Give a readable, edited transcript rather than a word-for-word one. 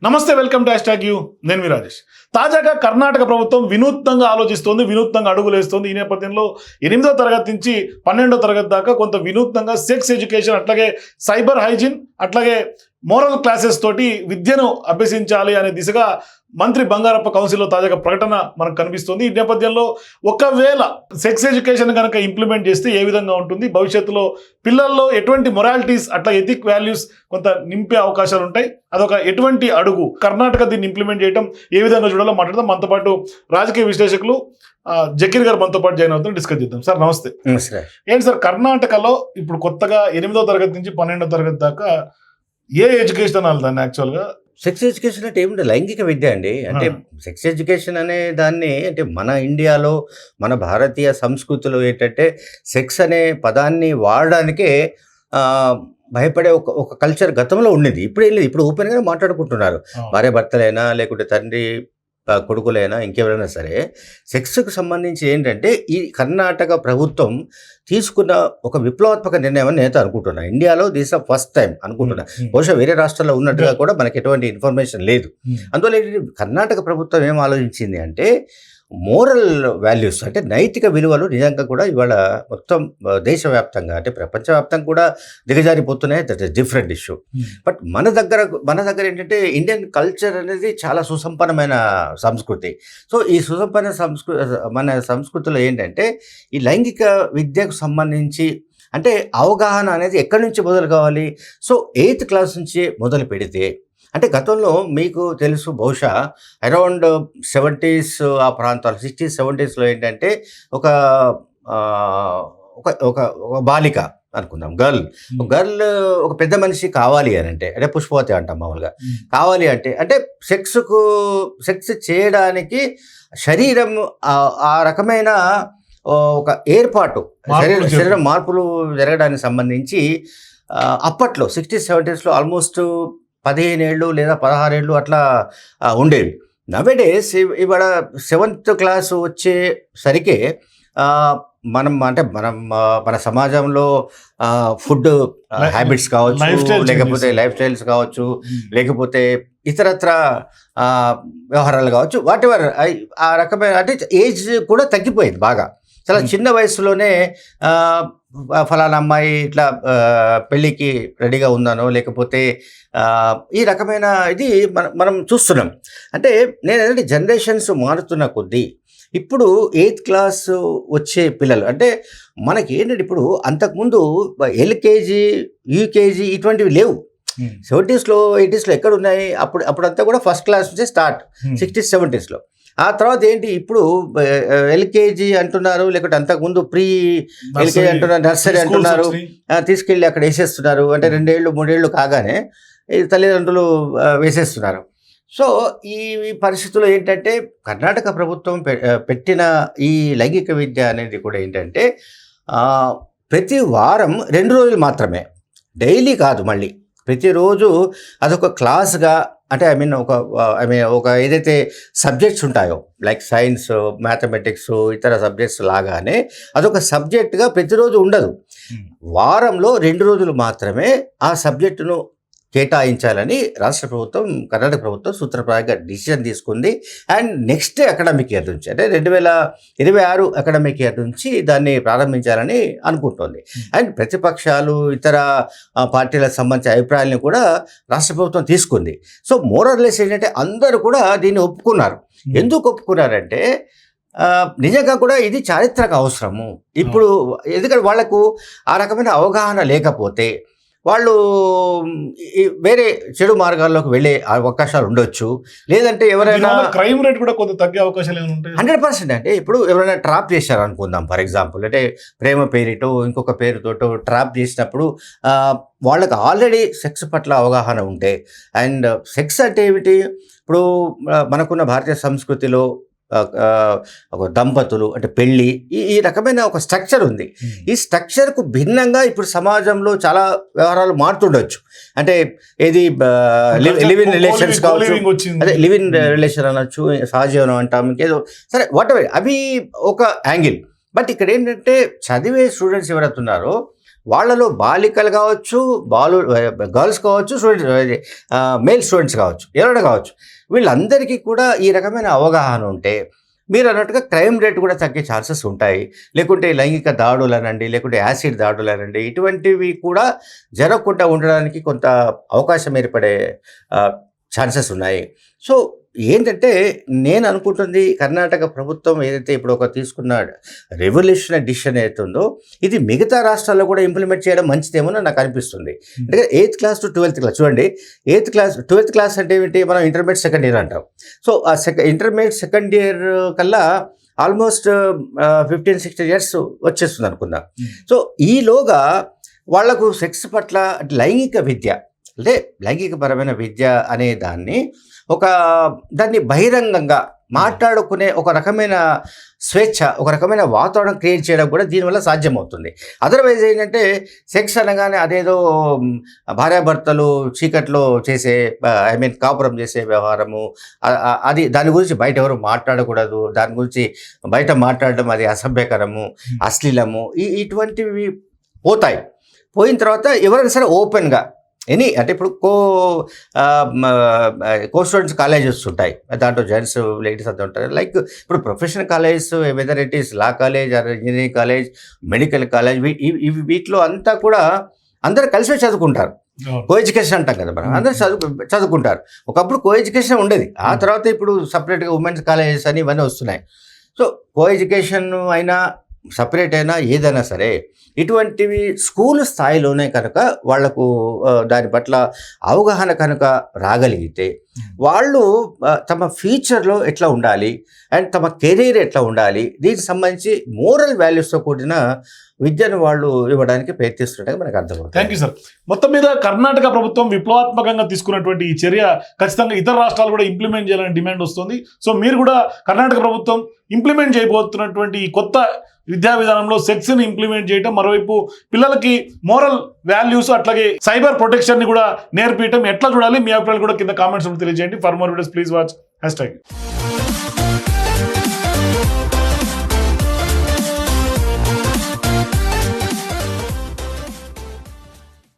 నమస్తే, welcome to #you. నేను మీ రాజేష్. తాజాగా కర్ణాటక ప్రభుత్వం వినూత్నంగా ఆలోచిస్తోంది, వినూత్నంగా అడుగులేస్తోంది. ఈ నేపథ్యంలో 8వ తరగతి నుంచి 12వ తరగతి దాకా కొంత వినూత్నంగా సెక్స్ ఎడ్యుకేషన్, అట్లాగే సైబర్ హైజీన్, అట్లాగే మోరల్ క్లాసెస్ తోటి విద్యను అభ్యసించాలి అనే దిశగా మంత్రి బంగారప్ప కౌన్సిల్లో తాజాగా ప్రకటన మనకు కనిపిస్తుంది. ఈ నేపథ్యంలో ఒకవేళ సెక్స్ ఎడ్యుకేషన్ కనుక ఇంప్లిమెంట్ చేస్తే ఏ విధంగా ఉంటుంది, భవిష్యత్తులో పిల్లల్లో ఎటువంటి మొరాలిటీస్ అట్లా ఎథిక్ వాల్యూస్ కొంత నింపే అవకాశాలు ఉంటాయి, అదొక ఎటువంటి అడుగు, కర్ణాటక దీన్ని ఇంప్లిమెంట్ చేయడం ఏ విధంగా చూడాలో మాట్లాడదాం. మనతో పాటు రాజకీయ విశ్లేషకులు జకీర్ గారు మనతో పాటు జాయిన్ అవుతాం, డిస్కస్ చేద్దాం. సార్ నమస్తే. ఏంటి సార్, కర్ణాటకలో ఇప్పుడు కొత్తగా 8వ తరగతి నుంచి 12వ తరగతి దాకా ఏ ఎడ్యుకేషన్ అనాలి దాన్ని? యాక్చువల్గా సెక్స్ ఎడ్యుకేషన్ అంటే ఏమిటి? లైంగిక విద్య అండి. అంటే సెక్స్ ఎడ్యుకేషన్ అనే దాన్ని అంటే మన ఇండియాలో, మన భారతీయ సంస్కృతిలో ఏంటంటే సెక్స్ అనే పదాన్ని వాడడానికే భయపడే ఒక కల్చర్ గతంలో ఉండేది. ఇప్పుడు ఏం లేదు, ఇప్పుడు ఓపెన్గా మాట్లాడుకుంటున్నారు. భార్య భర్తలైనా లేకుంటే తండ్రి కొడుకులైనా ఇంకెవరైనా సరే సెక్స్కు సంబంధించి ఏంటంటే ఈ కర్ణాటక ప్రభుత్వం తీసుకున్న ఒక విప్లవాత్మక నిర్ణయం అని నేను అనుకుంటున్నాను. ఇండియాలో దిస్ ఆఫ్ ఫస్ట్ టైం అనుకుంటున్నా. బహుశా వేరే రాష్ట్రాల్లో ఉన్నట్టుగా కూడా మనకి ఎటువంటి ఇన్ఫర్మేషన్ లేదు. అందువల్ల కర్ణాటక ప్రభుత్వం ఏం ఆలోచించింది అంటే మోరల్ వాల్యూస్ అంటే నైతిక విలువలు నిజంగా కూడా ఇవాళ మొత్తం దేశవ్యాప్తంగా అంటే ప్రపంచవ్యాప్తంగా కూడా దిగజారిపోతున్నాయి. That is different issue. But మన దగ్గర ఏంటంటే ఇండియన్ కల్చర్ అనేది చాలా సుసంపన్నమైన సంస్కృతి. సో ఈ మన సంస్కృతిలో ఏంటంటే ఈ లైంగిక విద్యకు సంబంధించి అంటే అవగాహన అనేది ఎక్కడి నుంచి మొదలు కావాలి? సో 8th క్లాస్ నుంచి మొదలు పెడితే అంటే గతంలో మీకు తెలుసు బహుశా అరౌండ్ 70s ఆ ప్రాంతాలు 60s 70sలో ఏంటంటే ఒక బాలిక అనుకుందాం, గర్ల్ ఒక పెద్ద మనిషి కావాలి అని అంటే పుష్పవతి అంటాం మామూలుగా. కావాలి అంటే సెక్స్ చేయడానికి శరీరం ఆ రకమైన ఒక ఏర్పాటు, శరీరం మార్పులు జరగడానికి సంబంధించి అప్పట్లో 60s 70sలో ఆల్మోస్ట్ 15 ఏళ్ళు లేదా 16 ఏళ్ళు అట్లా ఉండేవి. నవేడేస్ ఇవాళ 7th క్లాస్ వచ్చేసరికి మన సమాజంలో ఫుడ్ హ్యాబిట్స్ కావచ్చు, లేకపోతే లైఫ్ స్టైల్స్ కావచ్చు, లేకపోతే ఇతరత్ర వ్యవహారాలు కావచ్చు, వాట్ ఎవర్ ఆ రకమైన అంటే ఏజ్ కూడా తగ్గిపోయింది బాగా. చాలా చిన్న వయసులోనే ఫలానా అమ్మాయి ఇట్లా పెళ్ళికి రెడీగా ఉందానో లేకపోతే ఈ రకమైన ఇది మనం చూస్తున్నాం. అంటే నేను జనరేషన్స్ మారుతున్న కొద్దీ ఇప్పుడు 8th క్లాస్ వచ్చే పిల్లలు అంటే మనకి ఏంటంటే ఇప్పుడు అంతకుముందు LKG UKG ఇటువంటివి లేవు. 70sలో 80sలో ఎక్కడ ఉన్నాయి? అప్పుడంతా కూడా ఫస్ట్ క్లాస్ నుంచే స్టార్ట్ 60s 70sలో. ఆ తర్వాత ఏంటి ఇప్పుడు LKG అంటున్నారు, లేకపోతే అంతకుముందు ప్రీ LKG అంటున్నారు, నర్సరీ అంటున్నారు, తీసుకెళ్ళి అక్కడ వేసేస్తున్నారు. అంటే 2 ఏళ్ళు 3 ఏళ్ళు కాగానే తల్లిదండ్రులు వేసేస్తున్నారు. సో ఈ పరిస్థితుల్లో ఏంటంటే కర్ణాటక ప్రభుత్వం పెట్టిన ఈ లైంగిక విద్య అనేది కూడా ఏంటంటే ప్రతి వారం 2 రోజులు మాత్రమే, డైలీ కాదు, మళ్ళీ ప్రతిరోజు అదొక క్లాస్గా అంటే ఒక ఏదైతే సబ్జెక్ట్స్ ఉంటాయో లైక్ సైన్స్, మ్యాథమెటిక్స్, ఇతర సబ్జెక్ట్స్ లాగానే అదొక సబ్జెక్ట్గా ప్రతిరోజు ఉండదు. వారంలో 2 రోజులు మాత్రమే ఆ సబ్జెక్టును కేటాయించాలని కర్ణాటక ప్రభుత్వం సూత్రప్రాయంగా డిసిజన్ తీసుకుంది. అండ్ నెక్స్ట్ అకాడమిక్ ఇయర్ నుంచి అంటే 2026 అకాడమిక్ ఇయర్ నుంచి దాన్ని ప్రారంభించాలని అనుకుంటోంది. అండ్ ప్రతిపక్షాలు, ఇతర పార్టీలకు సంబంధించిన అభిప్రాయాలను కూడా రాష్ట్ర ప్రభుత్వం తీసుకుంది. సో మోరల్లెస్ ఏంటంటే అందరూ కూడా దీన్ని ఒప్పుకున్నారు. ఎందుకు ఒప్పుకున్నారంటే నిజంగా కూడా ఇది చారిత్రక అవసరము. ఇప్పుడు ఎందుకంటే వాళ్లకు ఆ రకమైన అవగాహన లేకపోతే వాళ్ళు వేరే చెడు మార్గాల్లోకి వెళ్ళే అవకాశాలు ఉండొచ్చు. లేదంటే ఎవరైనా క్రైమ్ రేట్ కూడా కొంత తగ్గే అవకాశాలు 100%. అంటే ఇప్పుడు ఎవరైనా ట్రాప్ చేశారు అనుకుందాం, ఫర్ ఎగ్జాంపుల్ అంటే ప్రేమ పేరిటో ఇంకొక పేరుతోటో ట్రాప్ చేసినప్పుడు వాళ్ళకి ఆల్రెడీ సెక్స్ పట్ల అవగాహన ఉంటే, అండ్ సెక్స్ అంటే ఏమిటి, ఇప్పుడు మనకున్న భారతీయ సంస్కృతిలో ఒక దంపతులు అంటే పెళ్ళి ఈ రకమైన ఒక స్ట్రక్చర్ ఉంది. ఈ స్ట్రక్చర్కు భిన్నంగా ఇప్పుడు సమాజంలో చాలా వ్యవహారాలు మారుతుండొచ్చు. అంటే ఏది లివ్ ఇన్ రిలేషన్స్ కావచ్చు, అదే లివ్ ఇన్ రిలేషన్ అనొచ్చు, సహజీవనం అంటాం, ఇంకేదో సరే వాట్ ఎవర్, అవి ఒక యాంగిల్. బట్ ఇక్కడ ఏంటంటే చదివే స్టూడెంట్స్ ఎవరైతే ఉన్నారో వాళ్ళలో బాలికలు కావచ్చు, గర్ల్స్ కావచ్చు, మేల్ స్టూడెంట్స్ కావచ్చు, ఎవరైనా కావచ్చు, వీళ్ళందరికీ కూడా ఈ రకమైన అవగాహన ఉంటే మీరు అన్నట్టుగా క్రైమ్ రేట్ కూడా తగ్గే ఛాన్సెస్ ఉంటాయి. లేకుంటే లైంగిక దాడులు అనండి, లేకుంటే యాసిడ్ దాడులు అనండి, ఇటువంటివి కూడా జరగకుండా ఉండడానికి కొంత అవకాశం ఏర్పడే ఛాన్సెస్ ఉన్నాయి. సో ఏంటంటే నేను అనుకుంటుంది, కర్ణాటక ప్రభుత్వం ఏదైతే ఇప్పుడు ఒక తీసుకున్న రెవల్యూషనరీ డిసిషన్ ఏదైతే ఉందో ఇది మిగతా రాష్ట్రాల్లో కూడా ఇంప్లిమెంట్ చేయడం మంచిదేమో నాకు అనిపిస్తుంది. అంటే 8th class to 12th class చూడండి, 12th క్లాస్ అంటే ఏంటి, మనం ఇంటర్మీడియట్ సెకండ్ ఇయర్ అంటాం. సో ఆ ఇంటర్మీడియట్ సెకండ్ ఇయర్ కల్లా ఆల్మోస్ట్ 15-16 ఇయర్స్ వచ్చేస్తుంది అనుకుందాం. సో ఈలోగా వాళ్లకు సెక్స్ పట్ల లైంగిక విద్య, అంటే లైంగికపరమైన విద్య అనే దాన్ని బహిరంగంగా మాట్లాడుకునే ఒక రకమైన స్వేచ్ఛ, ఒక రకమైన వాతావరణం క్రియేట్ చేయడం కూడా దీనివల్ల సాధ్యమవుతుంది. అదర్వైజ్ ఏంటంటే సెక్స్ అనగానే అదేదో భార్యాభర్తలు చీకట్లో చేసే కాపురం చేసే వ్యవహారము, అది దాని గురించి బయట ఎవరు మాట్లాడకూడదు, దాని గురించి బయట మాట్లాడడం అది అసభ్యకరము, అశ్లీలము, ఇటువంటివి పోయిన తర్వాత ఎవరైనా సరే ఓపెన్గా అంటే ఇప్పుడు కో స్టూడెంట్స్ కాలేజెస్ ఉంటాయి, దాంట్లో జెంట్స్ లేడీస్ అంతా ఉంటారు. లైక్ ఇప్పుడు professional colleges, whether it is law college are engineering college, medical college, వీటిలో అంతా కూడా అందరూ కలిసే చదువుకుంటారు. కో ఎడ్యుకేషన్ అంటాం కదా మనం, అందరూ చదువుకుంటారు. ఒకప్పుడు కో ఎడ్యుకేషన్ ఉండేది, ఆ తర్వాత ఇప్పుడు సపరేట్గా ఉమెన్స్ కాలేజెస్ అని ఇవన్నీ వస్తున్నాయి. సో కో ఎడ్యుకేషన్ అయినా సపరేట్ అయినా ఏదైనా సరే ఇటువంటివి స్కూల్ స్థాయిలోనే కనుక వాళ్లకు దాని పట్ల అవగాహన కనుక రాగలిగితే వాళ్ళు తమ ఫ్యూచర్లో ఎట్లా ఉండాలి అండ్ తమ కెరీర్ ఎట్లా ఉండాలి, దీనికి సంబంధించి మోరల్ వాల్యూస్తో కూడిన విద్యను వాళ్ళు ఇవ్వడానికి ప్రయత్నిస్తుంటే మనకు అర్థమవుతుంది. Thank you sir. మొత్తం మీద కర్ణాటక ప్రభుత్వం విప్లవాత్మకంగా తీసుకున్నటువంటి ఈ చర్య ఖచ్చితంగా ఇతర రాష్ట్రాలు కూడా ఇంప్లిమెంట్ చేయాలని డిమాండ్ వస్తుంది. సో మీరు కూడా కర్ణాటక ప్రభుత్వం ఇంప్లిమెంట్ చేయబోతున్నటువంటి ఈ కొత్త విద్యా విధానంలో సెక్స్ని ఇంప్లిమెంట్ చేయటం, మరోవైపు పిల్లలకి మోరల్ వాల్యూస్ అట్లాగే సైబర్ ప్రొటెక్షన్ని కూడా నేర్పించడం ఎట్లా చూడాలి, మీ అభిప్రాయాలు కూడా కింద కామెంట్స్ తెలియజేయండి. For more videos please watch #.